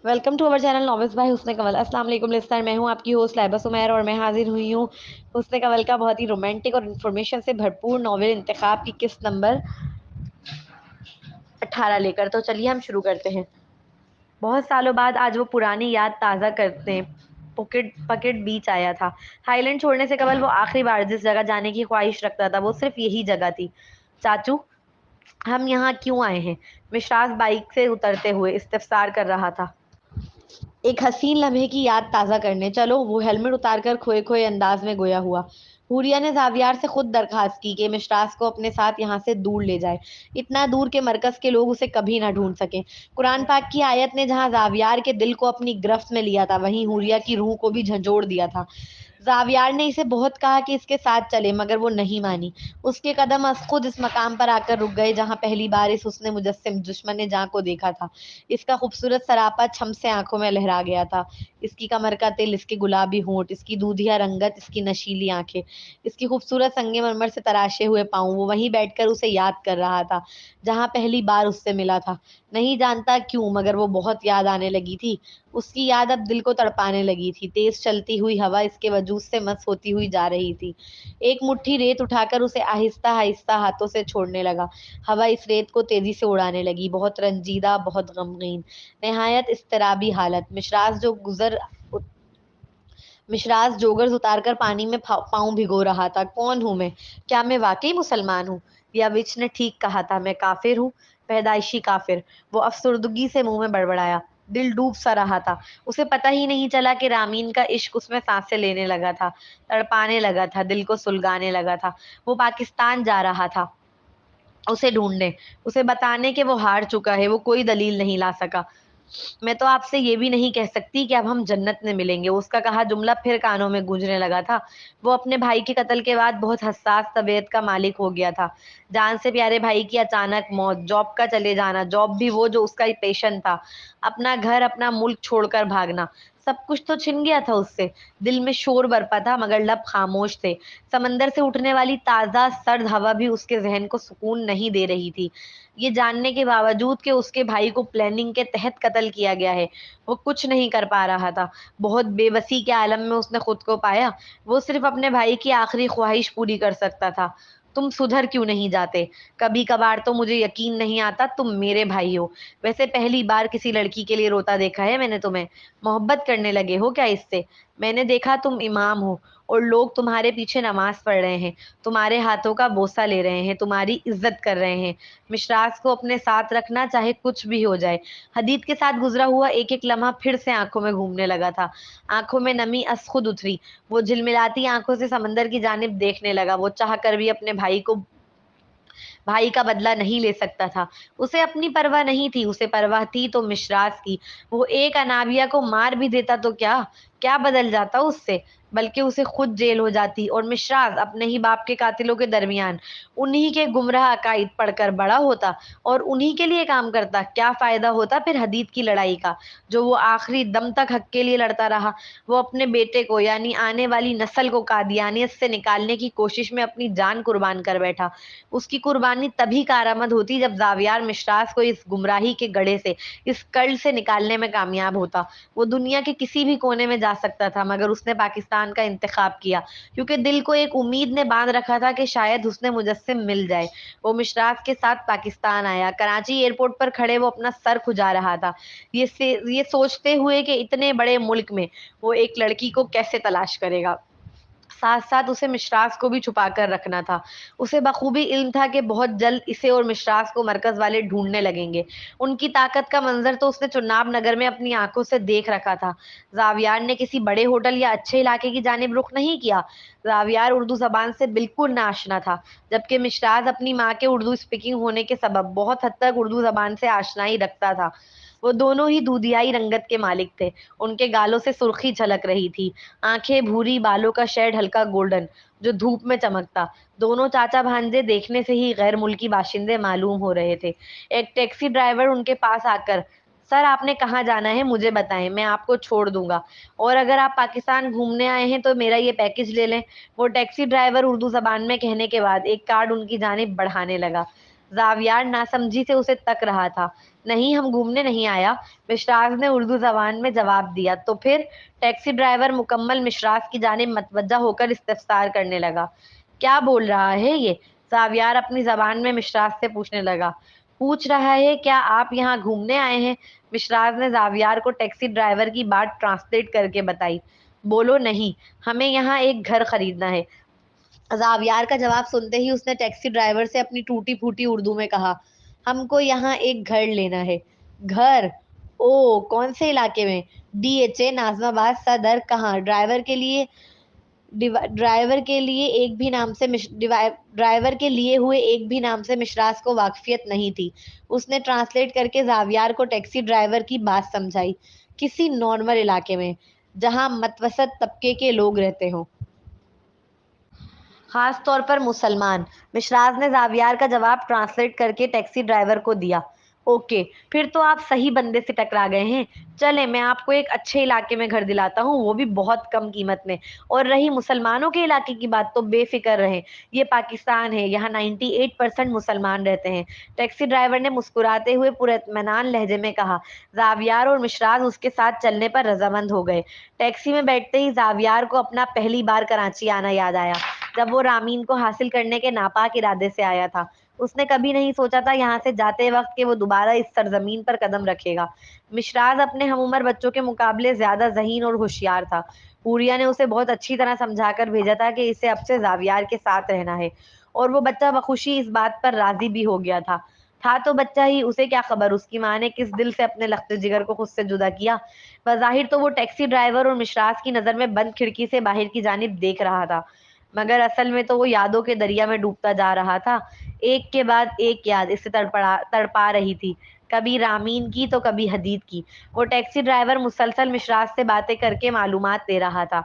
Welcome to our channel novels by Husn Kanwal. अस्सलाम वालेकुम Leicester, मैं हूं आपकी होस्ट लाइबा सुमैर और मैं हाजिर हुई हूं हुस्न कंवल का बहुत ही रोमांटिक और इन्फॉर्मेशन से भरपूर नॉवेल इंतखाब की किस्त नंबर 18 लेकर। तो चलिए हम शुरू करते हैं। बहुत सालों बाद आज वो पुरानी याद ताज़ा करते पकेट पकेट बीच आया था। हाईलैंड छोड़ने से कबल वो आखिरी बार जिस जगह जाने की ख्वाहिश रखता था वो सिर्फ यही जगह थी। चाचू, हम यहाँ क्यों आए हैं? मिश्राज बाइक से उतरते हुए इस्तफसार कर रहा था। एक हसीन लम्हे की याद ताज़ा करने चलो, वो हेलमेट उतारकर खोए खोए अंदाज में गोया हुआ। हुरिया ने जावियार से खुद दरखास्त की कि मिश्रास को अपने साथ यहाँ से दूर ले जाए, इतना दूर के मरकज के लोग उसे कभी ना ढूंढ सके। कुरान पाक की आयत ने जहाँ जावियार के दिल को अपनी गिरफ्त में लिया था, वहीं हुरिया की रूह को भी झंझोड़ दिया था। जावियार ने इसे बहुत कहा कि इसके साथ चले, मगर वो नहीं मानी। उसके कदम अस खुद इस मकाम पर आकर रुक गए जहाँ पहली बार इस हुस्ने मुजस्सिम दुश्मन जां को देखा था। इसका खूबसूरत सरापा छम से आंखों में लहरा गया था। इसकी कमर का तिल, इसके गुलाबी होंठ, इसकी दूधिया रंगत, इसकी नशीली आंखें, इसकी खूबसूरत संगमरमर से तराशे हुए पाँव। वो वहीं बैठकर उसे याद कर रहा था जहाँ पहली बार उससे मिला था। नहीं जानता क्यों, मगर वो बहुत याद आने लगी थी। उसकी याद अब दिल को तड़पाने लगी थी। तेज चलती हुई हवा इसके वजूद से मस होती हुई जा रही थी। एक मुट्ठी रेत उठाकर उसे आहिस्ता आहिस्ता हाथों से छोड़ने लगा। हवा इस रेत को तेजी से उड़ाने लगी, बहुत रंजीदा, बहुत गमगीन, निहायत इस्तराबी हालत। मिशराज जोगर्स उतारकर पानी में पाँव भिगो रहा था। कौन हूं मैं? क्या मैं वाकई मुसलमान हूँ? या विच ने ठीक कहा था, मैं काफिर हूँ, पैदाइशी काफिर। वो अफसुर्दगी से मुंह में बड़बड़ाया। दिल डूब सा रहा था। उसे पता ही नहीं चला कि रामीन का इश्क उसमें सांसें लेने लगा था, तड़पाने लगा था, दिल को सुलगाने लगा था। वो पाकिस्तान जा रहा था उसे ढूंढने, उसे बताने कि वो हार चुका है। वो कोई दलील नहीं ला सका। मैं तो आपसे ये भी नहीं कह सकती कि अब हम जन्नत में मिलेंगे, उसका कहा जुमला फिर कानों में गूंजने लगा था। वो अपने भाई के कत्ल के बाद बहुत हसास तबीयत का मालिक हो गया था। जान से प्यारे भाई की अचानक मौत, जॉब का चले जाना, जॉब भी वो जो उसका ही पेशन था, अपना घर, अपना मुल्क छोड़कर भागना, सब कुछ तो छिन गया था उससे। दिल में शोर बरपा था, मगर लब खामोश थे। समंदर से उठने वाली ताज़ा सर्द हवा भी उसके जहन को सुकून नहीं दे रही थी। ये जानने के बावजूद कि उसके भाई को प्लानिंग के तहत कत्ल किया गया है, वो कुछ नहीं कर पा रहा था। बहुत बेबसी के आलम में उसने खुद को पाया। वो सिर्फ अपने भाई की आखिरी ख्वाहिश पूरी कर सकता था। तुम सुधर क्यों नहीं जाते? कभी कभार तो मुझे यकीन नहीं आता तुम मेरे भाई हो। वैसे पहली बार किसी लड़की के लिए रोता देखा है मैंने तुम्हें। मोहब्बत करने लगे हो क्या इससे? मैंने देखा तुम इमाम हो और लोग तुम्हारे पीछे नमाज पढ़ रहे हैं, तुम्हारे हाथों का बोसा ले रहे हैं, तुम्हारी इज्जत कर रहे हैं। मिशराज को अपने साथ रखना, चाहे कुछ भी हो जाए। हदीद के साथ गुजरा हुआ एक एक लम्हा फिर से आंखों में घूमने लगा था। आंखों में नमी अस खुद उतरी। वो झिलमिलाती आंखों से समंदर की जानिब देखने लगा। वो चाह कर भी अपने भाई का बदला नहीं ले सकता था। उसे अपनी परवाह नहीं थी, उसे परवाह थी तो मिशराज की। वो एक अनाबिया को मार भी देता तो क्या क्या बदल जाता उससे? बल्कि उसे खुद जेल हो जाती और मिशराज अपने ही बाप के कातिलों के दरमियान उन्हीं के गुमराह अकायद पढ़कर बड़ा होता और उन्हीं के लिए काम करता। क्या फायदा होता फिर हदीद की लड़ाई का, जो वो आखिरी दम तक हक के लिए लड़ता रहा? वो अपने बेटे को, यानी आने वाली नस्ल को कादियानियत से निकालने की कोशिश में अपनी जान कुर्बान कर बैठा। उसकी कुर्बानी तभी कारआमद होती जब जावियार मिश्रास को इस गुमराही के गड़े से, इस कर्ज से निकालने में कामयाब होता। वो दुनिया के किसी भी कोने में जा सकता था, मगर उसने पाकिस्तान का इंतखाब किया, क्योंकि दिल को एक उम्मीद ने बांध रखा था कि शायद हुस्ने मुजस्सिम मिल जाए। वो मिश्रास के साथ पाकिस्तान आया। कराची एयरपोर्ट पर खड़े वो अपना सर खुजा रहा था, ये सोचते हुए कि इतने बड़े मुल्क में वो एक लड़की को कैसे तलाश करेगा। साथ साथ उसे मिशरास को भी छुपा कर रखना था। उसे बखूबी इल्म था कि बहुत जल्द इसे और मिशरास को मरकज वाले ढूंढने लगेंगे। उनकी ताकत का मंजर तो उसने चुनाब नगर में अपनी आंखों से देख रखा था। जावियार ने किसी बड़े होटल या अच्छे इलाके की जानिब रुख नहीं किया। जावियार उर्दू जबान से बिल्कुल नाशना था, जबकि मिशराज अपनी माँ के उर्दू स्पीकिंग होने के सबब बहुत हद तक उर्दू जबान से आशनाई रखता था। वो दोनों ही दूधियाई रंगत के मालिक थे। उनके गालों से सुर्खी झलक रही थी, आंखें भूरी, बालों का शेड हल्का गोल्डन, जो धूप में चमकता। दोनों चाचा भांजे देखने से ही गैर मुल्की बाशिंदे मालूम हो रहे थे। एक टैक्सी ड्राइवर उनके पास आकर, सर आपने कहाँ जाना है मुझे बताएं, मैं आपको छोड़ दूंगा, और अगर आप पाकिस्तान घूमने आए हैं तो मेरा ये पैकेज ले लें। वो टैक्सी ड्राइवर उर्दू जबान में कहने के बाद एक कार्ड उनकी जानिब बढ़ाने लगा। زاویار ناسمجھی سے اسے تک رہا تھا۔ نہیں، ہم گھومنے نہیں آیا، مشراز نے اردو زبان میں جواب دیا۔ تو پھر؟ ٹیکسی ڈرائیور مکمل مشراز کی جانب متوجہ ہو کر استفسار کرنے لگا۔ کیا بول رہا ہے یہ؟ زاویار اپنی زبان میں مشراز سے پوچھنے لگا۔ پوچھ رہا ہے کیا آپ یہاں گھومنے آئے ہیں؟ مشراز نے زاویار کو ٹیکسی ڈرائیور کی بات ٹرانسلیٹ کر کے بتائی۔ بولو نہیں، ہمیں یہاں ایک گھر خریدنا ہے۔ زاویار کا جواب سنتے ہی اس نے ٹیکسی ڈرائیور سے اپنی ٹوٹی پھوٹی اردو میں کہا، ہم کو یہاں ایک گھر لینا ہے۔ گھر؟ او، کون سے علاقے میں؟ DHA ناظم آباد صدر۔ کہاں؟ ڈرائیور کے لیے ہوئے ایک بھی نام سے مشراز کو واقفیت نہیں تھی۔ اس نے ٹرانسلیٹ کر کے زاویار کو ٹیکسی ڈرائیور کی بات سمجھائی۔ کسی نارمل علاقے میں، جہاں متوسط طبقے کے لوگ رہتے ہوں، خاص طور پر مسلمان۔ مشراز نے زاویار کا جواب ٹرانسلیٹ کر کے ٹیکسی ڈرائیور کو دیا۔ اوکے، پھر تو آپ صحیح بندے سے ٹکرا گئے ہیں۔ چلیں، میں آپ کو ایک اچھے علاقے میں گھر دلاتا ہوں، وہ بھی بہت کم قیمت میں۔ اور رہی مسلمانوں کے علاقے کی بات تو بے فکر رہیں، یہ پاکستان ہے، یہاں 98% مسلمان رہتے ہیں۔ ٹیکسی ڈرائیور نے مسکراتے ہوئے پر اطمینان لہجے میں کہا۔ زاویار اور مشراز اس کے ساتھ چلنے پر رضامند ہو گئے۔ ٹیکسی میں بیٹھتے ہی زاویار کو اپنا پہلی بار کراچی آنا یاد آیا، جب وہ رامین کو حاصل کرنے کے ناپاک ارادے سے آیا تھا۔ اس نے کبھی نہیں سوچا تھا یہاں سے جاتے وقت کہ وہ دوبارہ اس سرزمین پر قدم رکھے گا۔ مشراز اپنے ہم عمر بچوں کے مقابلے زیادہ ذہین اور ہوشیار تھا۔ حوریہ نے اسے بہت اچھی طرح سمجھا کر بھیجا تھا کہ اسے اب سے زاویار کے ساتھ رہنا ہے، اور وہ بچہ بخوشی اس بات پر راضی بھی ہو گیا تھا۔ تو بچہ ہی، اسے کیا خبر اس کی ماں نے کس دل سے اپنے لخت جگر کو خود سے جدا کیا۔ بظاہر تو وہ ٹیکسی ڈرائیور اور مشراز کی نظر میں بند کھڑکی سے باہر کی جانب دیکھ رہا تھا، مگر اصل میں تو وہ یادوں کے دریا میں ڈوبتا جا رہا تھا۔ ایک کے بعد ایک یاد اسے تڑپا رہی تھی، کبھی رامین کی تو کبھی حدید کی۔ وہ ٹیکسی ڈرائیور مسلسل مشراز سے باتیں کر کے معلومات دے رہا تھا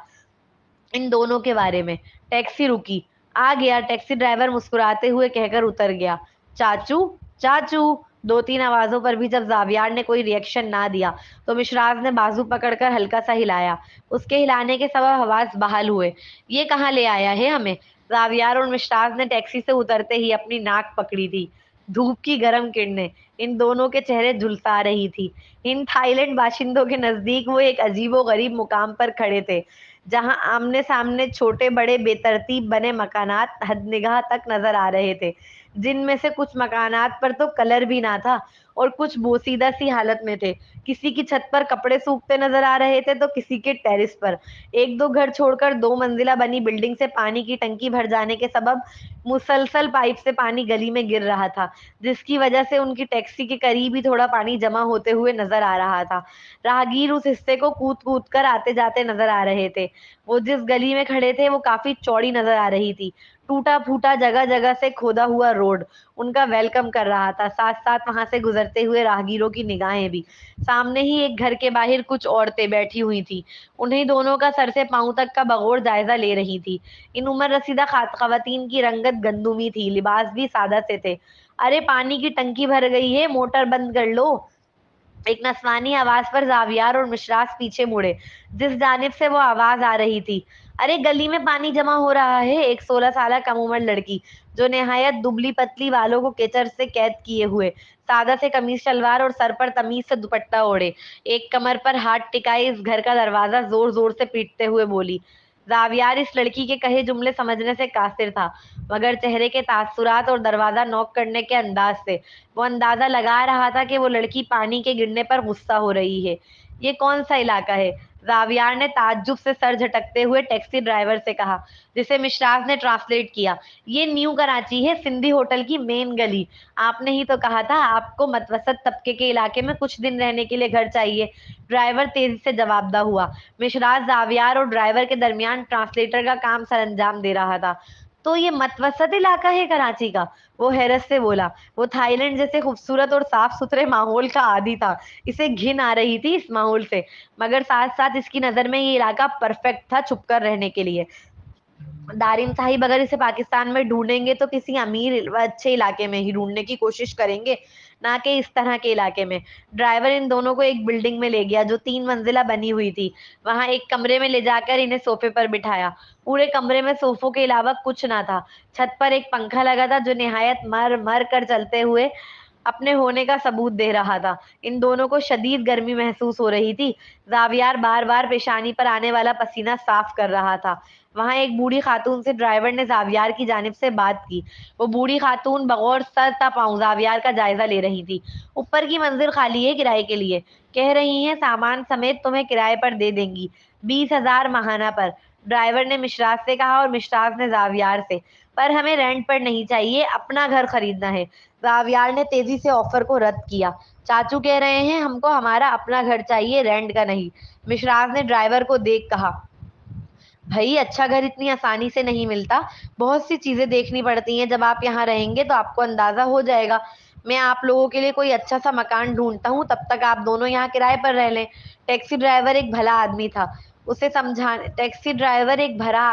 ان دونوں کے بارے میں۔ ٹیکسی رکی۔ آ گیا، ٹیکسی ڈرائیور مسکراتے ہوئے کہہ کر اتر گیا۔ چاچو، چاچو! 2-3 آوازوں پر بھی جب زاویار نے کوئی ری ایکشن نہ دیا تو مشراز نے بازو پکڑ کر ہلکا سا ہلایا۔ اس کے ہلانے کے سبب حواس بحال ہوئے۔ یہ کہاں لے آیا ہے ہمیں؟ زاویار اور مشراز نے ٹیکسی سے اترتے ہی اپنی ناک پکڑی تھی۔ دھوپ کی گرم کرنیں ان دونوں کے چہرے جھلسا رہی تھی۔ ان تھائی لینڈ باشندوں کے نزدیک وہ ایک عجیب و غریب مقام پر کھڑے تھے، جہاں آمنے سامنے چھوٹے بڑے بے ترتیب بنے مکانات حد نگاہ تک نظر آ رہے تھے، جن میں سے کچھ مکانات پر تو کلر بھی نہ تھا اور کچھ بوسیدہ سی حالت میں تھے۔ کسی کی چھت پر کپڑے سوکھتے نظر آ رہے تھے تو کسی کے ٹیرس پر۔ 1-2 گھر چھوڑ کر 2 منزلہ بنی بلڈنگ سے پانی کی ٹنکی بھر جانے کے سبب مسلسل پائپ سے پانی گلی میں گر رہا تھا، جس کی وجہ سے ان کی ٹیکسی کے قریب ہی تھوڑا پانی جمع ہوتے ہوئے نظر آ رہا تھا۔ راہگیر اس حصے کو کود کود کر آتے جاتے نظر آ رہے تھے۔ وہ جس گلی میں کھڑے تھے وہ کافی چوڑی نظر آ رہی تھی۔ ٹوٹا پھوٹا جگہ جگہ سے کھودا ہوا روڈ ان کا ویلکم کر رہا تھا، ساتھ ساتھ وہاں سے گزرتے ہوئے راہگیروں کی نگاہیں بھی۔ سامنے ہی ایک گھر کے باہر کچھ عورتیں بیٹھی ہوئی تھیں، انہیں دونوں کا سر سے پاؤں تک کا بغور جائزہ لے رہی تھی۔ ان عمر رسیدہ خواتین کی رنگت گندمی تھی، لباس بھی سادہ سے تھے۔ ارے پانی کی ٹنکی بھر گئی ہے، موٹر بند کر لو! ایک نسوانی آواز پر زاویار اور مشراز پیچھے مڑے، جس جانب سے وہ آواز آ رہی تھی۔ ارے گلی میں پانی جمع ہو رہا ہے! ایک 16 سالہ کم عمر لڑکی، جو نہایت دبلی پتلی، بالوں کو کیچڑ سے قید کیے ہوئے، سادہ سے قمیص شلوار اور سر پر تمیز سے دوپٹہ اوڑھے، ایک کمر پر ہاتھ ٹکائے اس گھر کا دروازہ زور زور سے پیٹتے ہوئے بولی۔ زاویار اس لڑکی کے کہے جملے سمجھنے سے قاصر تھا، مگر چہرے کے تاثرات اور دروازہ نوک کرنے کے انداز سے وہ اندازہ لگا رہا تھا کہ وہ لڑکی پانی کے گرنے پر غصہ ہو رہی ہے۔ یہ کون سا علاقہ ہے؟ زاویار نے تعجب سے سر جھٹکتے ہوئے ٹیکسی ڈرائیور سے کہا، جسے مشراز نے ٹرانسلیٹ کیا۔ یہ نیو کراچی ہے، سندھی ہوٹل کی مین گلی۔ آپ نے ہی تو کہا تھا آپ کو متوسط طبقے کے علاقے میں کچھ دن رہنے کے لیے گھر چاہیے۔ ڈرائیور تیزی سے جواب دہ ہوا۔ مشراز زاویار اور ڈرائیور کے درمیان ٹرانسلیٹر کا کام سر انجام دے رہا تھا۔ تو یہ متوسط علاقہ ہے کراچی کا؟ وہ حیرت سے بولا۔ وہ تھائی لینڈ جیسے خوبصورت اور صاف ستھرے ماحول کا عادی تھا، اسے گھن آ رہی تھی اس ماحول سے، مگر ساتھ ساتھ اس کی نظر میں یہ علاقہ پرفیکٹ تھا چھپ کر رہنے کے لیے۔ دارم صاحب اگر اسے پاکستان میں ڈھونڈیں گے تو کسی امیر و اچھے علاقے میں ہی ڈھونڈنے کی کوشش کریں گے۔ نہ کہ اس طرح کے علاقے میں۔ ڈرائیور ان دونوں کو ایک بلڈنگ میں لے گیا جو 3 منزلہ بنی ہوئی تھی۔ وہاں ایک کمرے میں لے جا کر انہیں صوفے پر بٹھایا۔ پورے کمرے میں صوفوں کے علاوہ کچھ نہ تھا۔ چھت پر ایک پنکھا لگا تھا جو نہایت مر مر کر چلتے ہوئے اپنے ہونے کا ثبوت دے رہا تھا۔ ان دونوں کو شدید گرمی محسوس ہو رہی تھی۔ زاویار بار بار پیشانی پر آنے والا پسینہ صاف کر رہا تھا۔ وہاں ایک بوڑھی خاتون سے ڈرائیور نے زاویار کی جانب سے بات کی۔ وہ بوڑھی خاتون بغور سر تا پاؤں زاویار کا جائزہ لے رہی تھی۔ اوپر کی منزل خالی ہے کرائے کے لیے، کہہ رہی ہیں سامان سمیت تمہیں کرائے پر دے دیں گی، 20,000 ماہانہ پر۔ ڈرائیور نے مشراز سے کہا اور مشراز نے زاویار سے۔ پر ہمیں رینٹ پر نہیں چاہیے، اپنا گھر خریدنا ہے۔ زاویار نے تیزی سے آفر کو رد کیا۔ چاچو کہہ رہے ہیں ہم کو ہمارا اپنا گھر چاہیے، رینٹ کا نہیں۔ مشراز نے ڈرائیور کو دیکھ کہا، بھائی اچھا گھر اتنی آسانی سے نہیں ملتا، بہت سی چیزیں دیکھنی پڑتی ہیں۔ جب آپ یہاں رہیں گے تو آپ کو اندازہ ہو جائے گا۔ میں آپ لوگوں کے لیے کوئی اچھا سا مکان ڈھونڈتا ہوں، تب تک آپ دونوں یہاں کرائے پر رہ لیں۔ ٹیکسی ڈرائیور ایک بھلا آدمی تھا، اسے سمجھانے ٹیکسی ڈرائیور ایک بھلا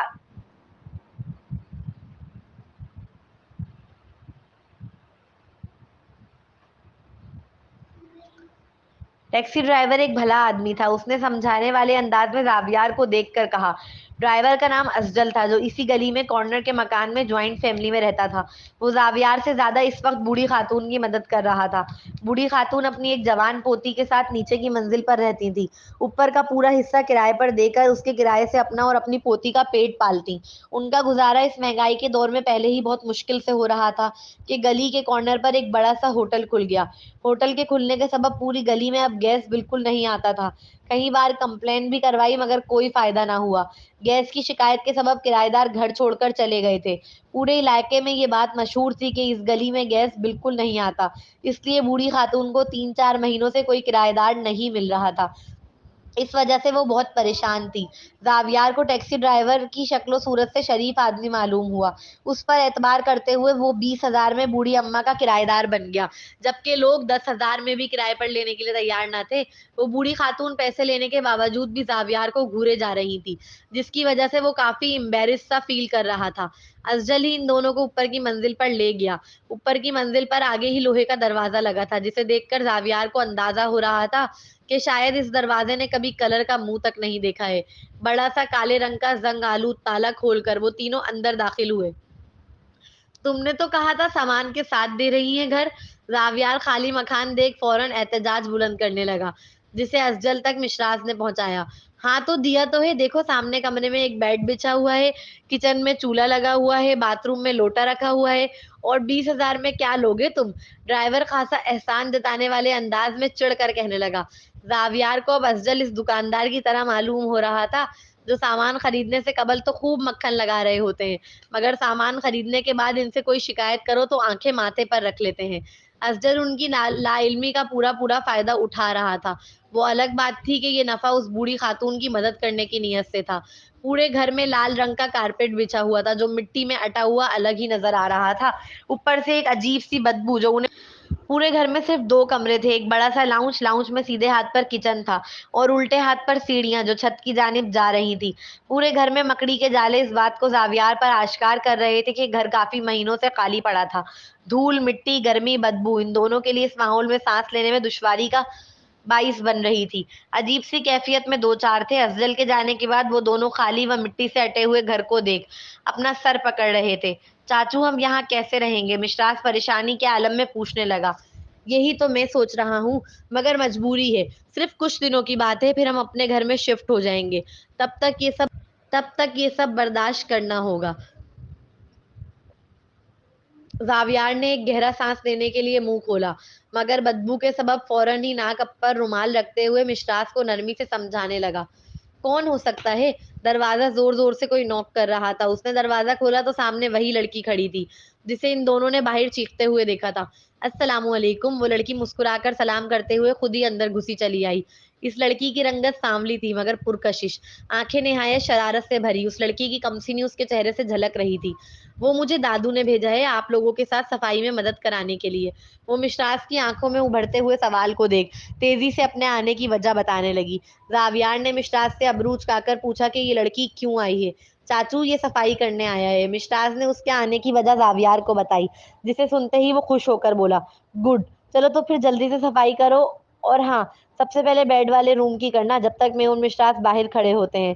ٹیکسی ڈرائیور ایک بھلا آدمی تھا، اس نے سمجھانے والے انداز میں زاویار کو دیکھ کر کہا۔ ڈرائیور کا نام افضل تھا، جو اسی گلی میں کارنر کے مکان میں جوائنٹ فیملی میں رہتا تھا۔ وہ زاویار سے زیادہ اس وقت بوڑھی خاتون کی مدد کر رہا تھا۔ بوڑھی خاتون اپنی ایک جوان پوتی کے ساتھ نیچے کی منزل پر رہتی تھی۔ اوپر کا پورا حصہ کرائے پر دے کر اس کے کرائے سے اپنا اور اپنی پوتی کا پیٹ پالتی۔ ان کا گزارا اس مہنگائی کے دور میں پہلے ہی بہت مشکل سے ہو رہا تھا کہ گلی کے کارنر پر ایک بڑا سا ہوٹل کھل گیا۔ ہوٹل کے کھلنے کے سبب پوری گلی میں اب گیس بالکل نہیں آتا تھا۔ کئی بار کمپلین بھی کروائی مگر کوئی فائدہ نہ ہوا۔ گیس کی شکایت کے سبب کرایہ دار گھر چھوڑ کر چلے گئے تھے۔ پورے علاقے میں یہ بات مشہور تھی کہ اس گلی میں گیس بالکل نہیں آتا، اس لیے بوڑھی خاتون کو 3-4 مہینوں سے کوئی کرایہ دار نہیں مل رہا تھا۔ اس وجہ سے وہ بہت پریشان تھی۔ زاویار کو ٹیکسی ڈرائیور کی شکل و صورت سے شریف آدمی معلوم ہوا۔ اس پر اعتبار کرتے ہوئے وہ 20,000 میں بوڑھی اماں کا کرایہ دار بن گیا، جبکہ لوگ 10,000 میں بھی کرائے پر لینے کے لیے تیار نہ تھے۔ وہ بوڑھی خاتون پیسے لینے کے باوجود بھی زاویار کو گھورے جا رہی تھی، جس کی وجہ سے وہ کافی امبیرس سا فیل کر رہا تھا۔ افضل ہی ان دونوں کو اوپر کی منزل پر لے گیا۔ اوپر کی منزل پر آگے ہی لوہے کا دروازہ لگا تھا، جسے دیکھ کر زاویار کو اندازہ ہو رہا تھا کہ شاید اس دروازے نے کبھی کلر کا منہ تک نہیں دیکھا ہے۔ بڑا سا کالے رنگ کا زنگ آلود تالا کھول کر وہ تینوں اندر داخل ہوئے۔ تم نے تو کہا تھا سامان کے ساتھ دے رہی ہیں گھر۔ زاویار خالی مکان دیکھ فوراً احتجاج بلند کرنے لگا، جسے افضل تک مشراز نے پہنچایا۔ ہاں تو دیا تو ہے، دیکھو سامنے کمرے میں ایک بیڈ بچھا ہوا ہے، کچن میں چولہا لگا ہوا ہے، باتھ روم میں لوٹا رکھا ہوا ہے، اور 20,000 میں کیا لوگے تم؟ ڈرائیور خاصا احسان جتانے والے انداز میں چڑھ کر کہنے لگا۔ زاویار کو اب افضل اس دکاندار کی طرح معلوم ہو رہا تھا جو سامان خریدنے سے قبل تو خوب مکھن لگا رہے ہوتے ہیں، مگر سامان خریدنے کے بعد ان سے کوئی شکایت کرو تو آنکھیں ماتھے پر رکھ لیتے ہیں۔ افضل ان کی لا علمی کا پورا فائدہ اٹھا رہا تھا۔ وہ الگ بات تھی کہ یہ نفع اس بوڑھی خاتون کی مدد کرنے کی نیت سے تھا۔ پورے گھر میں لال رنگ کا کارپیٹ بچھا ہوا تھا جو مٹی میں اٹا ہوا الگ ہی نظر آ رہا تھا۔ اوپر سے ایک عجیب سی بدبو جو انہیں پورے گھر میں صرف 2 کمرے تھے، ایک بڑا سا لاؤنج میں سیدھے ہاتھ پر کچن تھا اور الٹے ہاتھ پر سیڑھیاں جو چھت کی جانب جا رہی تھی۔ پورے گھر میں مکڑی کے جالے اس بات کو زاویار پر آشکار کر رہے تھے کہ گھر کافی مہینوں سے خالی پڑا تھا۔ دھول، مٹی، گرمی، بدبو ان دونوں کے لیے اس ماحول میں سانس لینے میں دشواری کا باعث بن رہی تھی۔ عجیب سی کیفیت میں دو چار تھے۔ افضل کے جانے کے بعد وہ دونوں خالی و مٹی سے اٹے ہوئے گھر کو دیکھ اپنا سر پکڑ رہے تھے۔ چاچو ہم یہاں کیسے رہیں گے؟ مشراز پریشانی کے عالم میں پوچھنے لگا۔ یہی تو میں سوچ رہا ہوں، مگر مجبوری ہے، صرف کچھ دنوں کی بات ہے، پھر ہم اپنے گھر میں شفٹ ہو جائیں گے۔ تب تک یہ سب برداشت کرنا ہوگا۔ زاویار نے ایک گہرا سانس لینے کے لیے منہ کھولا، مگر بدبو کے سبب فوراً ہی ناک پر رومال رکھتے ہوئے مشراز کو نرمی سے سمجھانے لگا۔ کون ہو سکتا ہے؟ دروازہ زور زور سے کوئی نوک کر رہا تھا۔ اس نے دروازہ کھولا تو سامنے وہی لڑکی کھڑی تھی جسے ان دونوں نے باہر چیختے ہوئے دیکھا تھا۔ السلام علیکم۔ وہ لڑکی مسکرا کر سلام کرتے ہوئے خود ہی اندر گھسی چلی آئی۔ اس لڑکی کی رنگت سانولی تھی مگر پرکشش، آنکھیں نہایت شرارت سے بھری۔ اس لڑکی کی کمسنی اس کے چہرے سے جھلک رہی تھی۔ وہ مجھے دادو نے بھیجا ہے آپ لوگوں کے ساتھ صفائی میں مدد کرانے کے لیے۔ وہ مشراز کی آنکھوں میں ابھرتے ہوئے سوال کو دیکھ تیزی سے اپنے آنے کی وجہ بتانے لگی۔ زاویار نے مشراز سے ابرو اچکا کر پوچھا کہ یہ لڑکی کیوں آئی ہے؟ چاچو یہ صفائی کرنے آیا ہے۔ مشراز نے اس کے آنے کی وجہ زاویار کو بتائی، جسے سنتے ہی وہ خوش ہو کر بولا، گڈ، चलो तो फिर जल्दी से सफाई करो, और हाँ, सबसे पहले बेड वाले रूम की करना, जब तक मैं और मिश्रास बाहर खड़े होते हैं।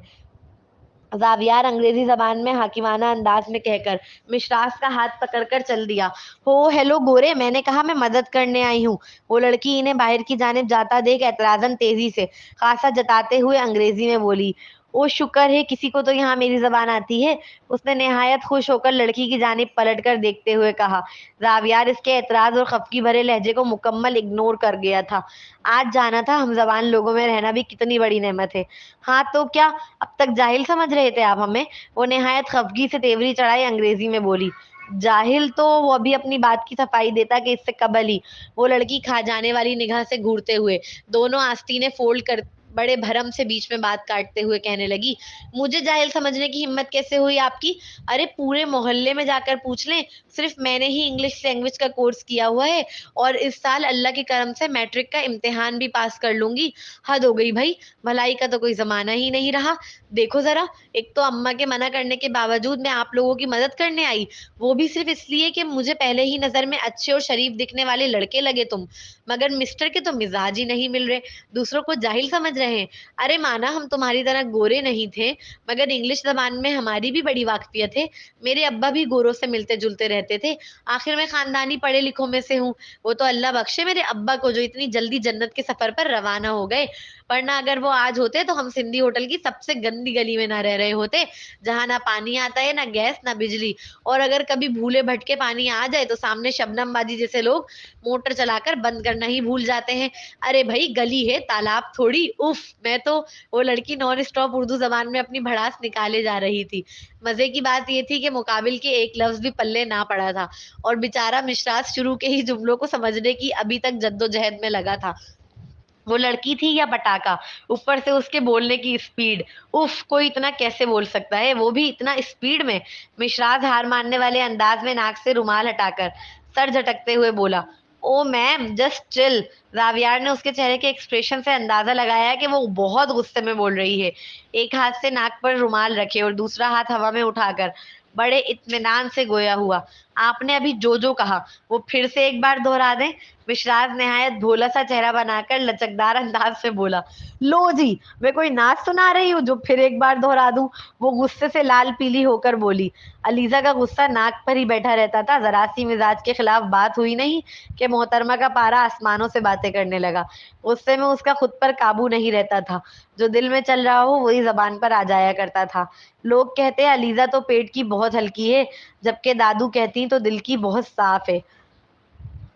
जावियार अंग्रेजी जबान में हाकिमाना अंदाज में कहकर मिश्रास का हाथ पकड़कर चल दिया। हो हेलो गोरे, मैंने कहा मैं मदद करने आई हूँ। वो लड़की इन्हें बाहर की जानिब जाता देख एतराजन तेजी से खासा जताते हुए अंग्रेजी में बोली, ओ शुक्र है किसी को तो यहाँ मेरी जबान आती है। उसने निहायत खुश होकर लड़की की जानिब पलटकर देखते हुए कहा। जावियार इसके एतराज और खफगी भरे लहजे को मुकम्मल इग्नोर कर गया था। आज जाना था हम जबान लोगों में रहना भी कितनी बड़ी नेमत है। हाँ तो क्या, अब तक जाहिल समझ रहे थे आप हमें? वो निहायत खफगी से तेवरी चढ़ाई अंग्रेजी में बोली। जाहिल तो वो अभी अपनी बात की सफाई देता कि इससे कबल ही वो लड़की खा जाने वाली निगाह से घूरते हुए दोनों आस्तीनें फोल्ड कर बड़े भरम से बीच में बात काटते हुए कहने लगी, मुझे जाहिल समझने की हिम्मत कैसे हुई आपकी? अरे पूरे मोहल्ले में जाकर पूछ लें, सिर्फ मैंने ही इंग्लिश लैंग्वेज का कोर्स किया हुआ है और इस साल अल्लाह के करम से मैट्रिक का इम्तिहान भी पास कर लूंगी। हद हो गई भाई, भलाई का तो कोई जमाना ही नहीं रहा। देखो जरा, एक तो अम्मा के मना करने के बावजूद मैं आप लोगों की मदद करने आई, वो भी सिर्फ इसलिए कि मुझे पहले ही नजर में अच्छे और शरीफ दिखने वाले लड़के लगे तुम। मगर मिस्टर के तो मिजाज ही नहीं मिल रहे, दूसरों को जाहिल समझ रहे हैं। अरे माना हम तुम्हारी तरह गोरे नहीं थे, मगर इंग्लिश जबान में हमारी भी बड़ी वाकफियत है। मेरे अब्बा भी गोरों से मिलते जुलते रहते थे, आखिर मैं खानदानी पढ़े लिखों में से हूँ। वो तो अल्लाह बख्शे मेरे अब्बा को जो इतनी जल्दी जन्नत के सफर पर रवाना हो गए, वरना अगर वो आज होते तो हम सिंधी होटल की सबसे गंदी गली में ना रह रहे होते, जहाँ ना पानी आता है, ना गैस, ना बिजली। और अगर कभी भूले भटके पानी आ जाए तो सामने शबनम बाजी जैसे लोग मोटर चलाकर बंद करना ही भूल जाते हैं। अरे भाई गली है, तालाब थोड़ी। उफ, मैं तो। वो लड़की नॉन स्टॉप उर्दू जबान में अपनी भड़ास निकाले जा रही थी। मजे की बात ये थी कि मुकाबिल के एक लफ्ज भी पल्ले ना पड़ा था, और बेचारा मिश्रास शुरू के ही जुमलों को समझने की अभी तक जद्दोजहद में लगा था। वो लड़की थी या पटाखा, ऊपर से उसके बोलने की स्पीड। उफ, कोई इतना कैसे बोल सकता है, वो भी इतना स्पीड में? मिश्राज हार मानने वाले अंदाज में नाक से रुमाल हटाकर सर झटकते हुए बोला, ओ मैम जस्ट चिल। रावियार ने उसके चेहरे के एक्सप्रेशन से अंदाजा लगाया कि वो बहुत गुस्से में बोल रही है। एक हाथ से नाक पर रुमाल रखे और दूसरा हाथ हवा में उठाकर बड़े इत्मीनान से गोया हुआ, आपने अभी जो जो कहा वो फिर से एक बार दोहरा दें। विश्राज निहायत भोला सा चेहरा बनाकर लचकदार अंदाज से बोला, लो जी, मैं कोई नाच सुना रही हूँ जो फिर एक बार दोहरा दूं? वो गुस्से से लाल पीली होकर बोली। अलीजा का गुस्सा नाक पर ही बैठा रहता था, जरा सी मिजाज के खिलाफ बात हुई नहीं कि मोहतरमा का पारा आसमानों से बातें करने लगा। गुस्से में उसका खुद पर काबू नहीं रहता था, जो दिल में चल रहा हो वही जबान पर आ जाया करता था। लोग कहते हैं अलीजा तो पेट की बहुत हल्की है, जबकि दादू कहती तो दिल की बहुत साफ है।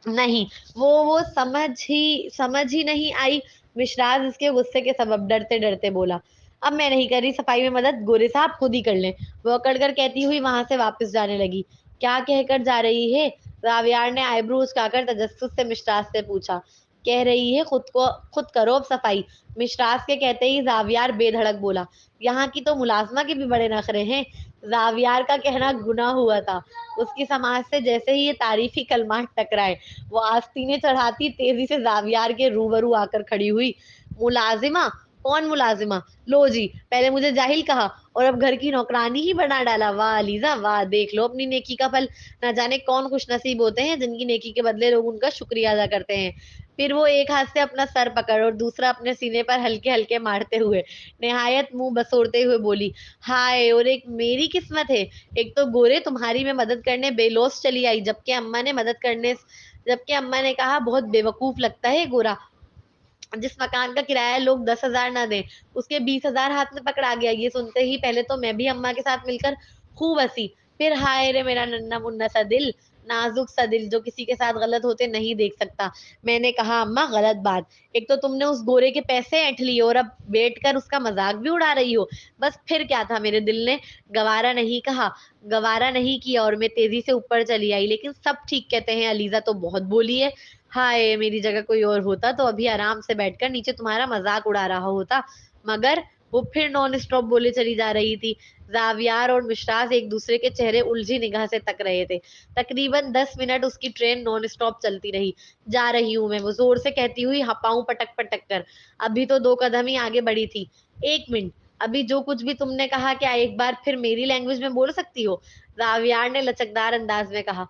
नहीं, वो समझ ही नहीं आई। मिश्राज इसके गुस्से के सबब डरते डरते बोला, अब मैं नहीं कर रही सफाई में मदद, गोरे साहब खुद ही कर लें। वो अकड़ कर कहती हुई वहां से वापस जाने लगी। क्या कहकर जा रही है? रावियार ने आईब्रो उचकाकर तजस्सुस से मिश्राज से पूछा। कह रही है खुद करो अब सफाई। मिश्राज के कहते ही जावियार बेधड़क बोला, यहाँ की तो मुलाजमा के भी बड़े नखरे हैं। जावियार का कहना गुनाह हुआ था। उसकी समाज से जैसे ही ये तारीफी कलमात टकराए, वो आस्तीनें चढ़ाती तेजी से जावियार के रूबरू आकर खड़ी हुई। मुलाजिमा? कौन मुलाजिमा? लो जी, पहले मुझे जाहिल कहा और अब घर की नौकरानी ही बना डाला। वाह अलीजा वाह, देख लो अपनी नेकी का फल। न जाने कौन खुश नसीब होते हैं जिनकी नेकी के बदले लोग उनका शुक्रिया अदा करते हैं। फिर वो एक हाथ से अपना सर पकड़ और दूसरा अपने सीने पर हल्के हल्के मारते हुए निहायत मुंह बसोरते हुए बोली, हाय और एक मेरी किस्मत है। एक तो गोरे तुम्हारी में मदद करने बेलौस चली आई, जबकि अम्मा ने कहा बहुत बेवकूफ लगता है गोरा, जिस मकान का किराया लोग 10,000 ना दें उसके 20,000 हाथ में पकड़ा गया। ये सुनते ही पहले तो मैं भी अम्मा के साथ मिलकर खूब हंसी, फिर हाय रे मेरा नन्ना मुन्ना सा दिल, नाजुक सा दिल जो किसी के साथ गलत होते नहीं देख सकता। मैंने कहा अम्मा गलत बात, एक तो तुमने उस गोरे के पैसे ऐंठ लिए और अब बैठ कर उसका मजाक भी उड़ा रही हो। बस फिर क्या था, मेरे दिल ने गवारा नहीं कहा, गवारा नहीं किया और मैं तेजी से ऊपर चली आई। लेकिन सब ठीक कहते हैं, अलीजा तो बहुत बोली है। हाय, मेरी जगह कोई और होता तो अभी आराम से बैठकर नीचे तुम्हारा मजाक उड़ा रहा होता। मगर वो फिर नॉन स्टॉप बोले चली जा रही थी। जावियार और मिश्राज एक दूसरे के चेहरे उलझी निगाह से तक रहे थे। तकरीबन 10 मिनट उसकी ट्रेन नॉन स्टॉप चलती रही। जा रही हूँ मैं, वो जोर से कहती हुई हपाऊं पटक पटक कर। अभी तो 2 कदम ही आगे बढ़ी थी। 1 मिनट, अभी जो कुछ भी तुमने कहा क्या एक बार फिर मेरी लैंग्वेज में बोल सकती हो? जावियार ने लचकदार अंदाज में कहा।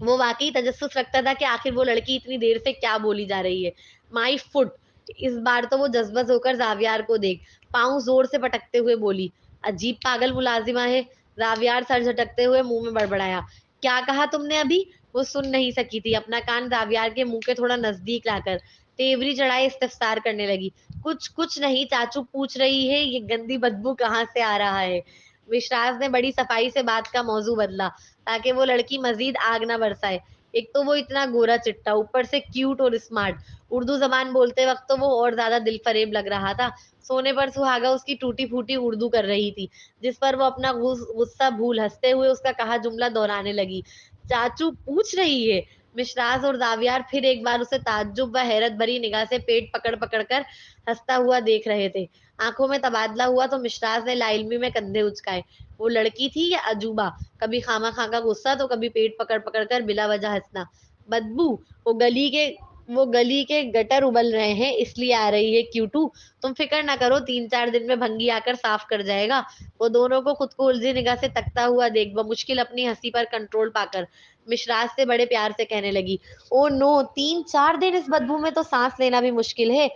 वो वाकई तजस्सुस रखता था कि आखिर वो लड़की इतनी देर से क्या बोली जा रही है। My foot. इस बार तो वो जज्बस होकर जावियार को देख पाँव जोर से पटकते हुए बोली, अजीब पागल मुलाजिमा है। जावियार सर झटकते हुए मुंह में बड़बड़ाया, क्या कहा तुमने अभी? वो सुन नहीं सकी थी, अपना कान जावियार के मुंह के थोड़ा नजदीक लाकर तेवरी चढ़ाए इस्तफसार करने लगी। कुछ कुछ नहीं, चाचू पूछ रही है ये गंदी बदबू कहाँ से आ रहा है। विश्वास ने बड़ी सफाई से बात का मौजू बदला ताकि वो लड़की मजीद आग ना बरसाए। एक तो वो इतना गोरा चिट्टा, ऊपर से क्यूट और स्मार्ट। उर्दू जबान बोलते वक्त तो वो और ज्यादा दिल फरेब लग रहा था। सोने पर सुहागा उसकी टूटी फूटी उर्दू कर रही थी, जिस पर वो अपना गुस्सा भूल हंसते हुए उसका कहा जुमला दोहराने लगी। चाचू पूछ रही है। मिशराज और दावियार फिर एक बार उसे ताज्जुब व हैरत भरी निगाह से पेट पकड़ पकड़ कर हंसता हुआ देख रहे थे। आंखों में तबादला हुआ तो मिशराज ने लाइल्मी में कंधे उचकाए। वो लड़की थी या अजूबा? कभी खामा खा का गुस्सा तो कभी पेट पकड़ पकड़ कर बिला वजह हंसना। बदबू। वो गली के वो गली के गटर उबल रहे हैं इसलिए आ रही है क्यूटू। तुम फिक्र ना करो, 3-4 दिन में भंगी आकर साफ कर जाएगा। वो दोनों को खुद को उलझी निगाह से तकता हुआ देख बमुश्किल अपनी हंसी पर कंट्रोल पाकर मिशराज से बड़े प्यार से कहने लगी, ओ नो, 3-4 दिन इस बदबू में तो सांस लेना भी मुश्किल है।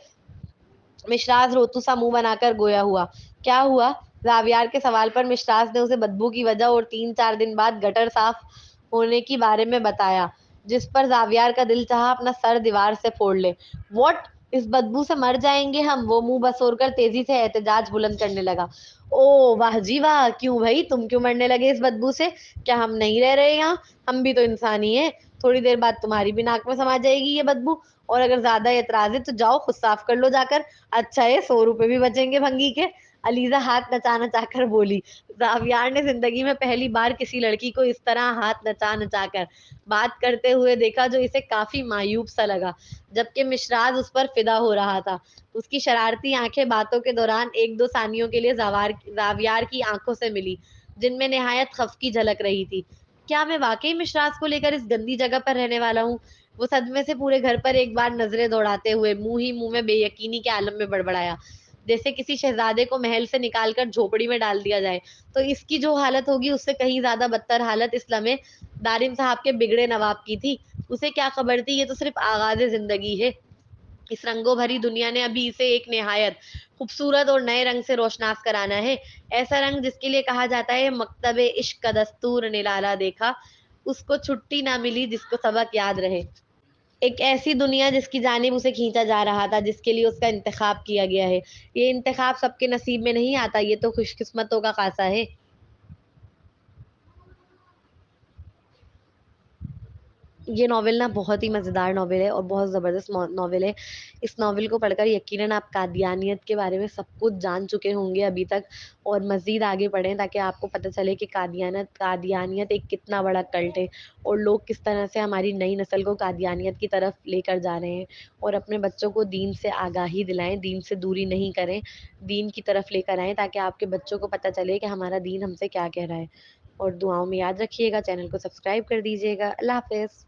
मिशराज रोतू सा मुंह बनाकर गोया हुआ। क्या हुआ? जावियार के सवाल पर मिशराज ने उसे बदबू की वजह और 3-4 दिन बाद गटर साफ होने के बारे में बताया, जिस पर जावियार का दिल चाहा अपना सर दीवार से फोड़ ले। व्हाट? इस बदबू से मर जाएंगे हम। वो मुंह बसोर कर तेजी से एहतजाज बुलंद करने लगा। ओ वाह जी वाह, क्यों भाई, तुम क्यों मरने लगे इस बदबू से? क्या हम नहीं रह रहे यहाँ? हम भी तो इंसान ही हैं। थोड़ी देर बाद तुम्हारी भी नाक में समा जाएगी ये बदबू। और अगर ज्यादा एतराज है तो जाओ खुद साफ कर लो जाकर। अच्छा है, 100 रुपए भी बचेंगे भंगी के। अलीजा हाथ नचा नचा कर बोली। जावियार ने जिंदगी में पहली बार किसी लड़की को इस तरह हाथ नचा नचा कर बात करते हुए देखा जो इसे काफी मायूब सा लगा, जबकि मिशराज उस पर फिदा हो रहा था। उसकी शरारती आंखें बातों के दौरान 1-2 सानियों के लिए जावियार की आंखों से मिली, जिनमें निहायत खफ की झलक रही थी। क्या मैं वाकई मिशराज को लेकर इस गंदी जगह पर रहने वाला हूँ? वो सदमे से पूरे घर पर एक बार नजरें दौड़ाते हुए मुंह ही मुंह में बेयकीनी के आलम में बड़बड़ाया, जैसे किसी शहजादे को महल से निकालकर झोपड़ी में डाल दिया जाए तो इसकी जो हालत होगी उससे कहीं ज्यादा बदतर हालत इस लम्हे दारिम साहब के बिगड़े नवाब की थी। उसे क्या खबर थी, ये तो सिर्फ आगाज जिंदगी है। इस रंगों भरी दुनिया ने अभी इसे एक निहायत खूबसूरत और नए रंग से रोशनास कराना है। ऐसा रंग जिसके लिए कहा जाता है मकतबे इश्क का दस्तूर निराला देखा, उसको छुट्टी ना मिली जिसको सबक याद रहे। एक ऐसी दुनिया जिसकी जानिब उसे खींचा जा रहा था, जिसके लिए उसका इंतखाब किया गया है। ये इंतखाब सबके नसीब में नहीं आता, ये तो खुशकिस्मतों का खासा है। ये नॉवेल ना बहुत ही मज़ेदार नॉवेल है और बहुत ज़बरदस्त नॉवेल है। इस नॉवेल को पढ़कर यकीनन आप कादियानियत के बारे में सब कुछ जान चुके होंगे अभी तक, और मज़ीद आगे पढ़ें ताकि आपको पता चले कि कादियानियत एक कितना बड़ा कल्ट है और लोग किस तरह से हमारी नई नस्ल को कादियानियत की तरफ लेकर जा रहे हैं। और अपने बच्चों को दीन से आगाही दिलाएँ, दीन से दूरी नहीं करें, दीन की तरफ लेकर आएँ ताकि आपके बच्चों को पता चले कि हमारा दीन हमसे क्या कह रहा है। और दुआओं में याद रखिएगा, चैनल को सब्सक्राइब कर दीजिएगा। अल्लाह हाफ़िज़।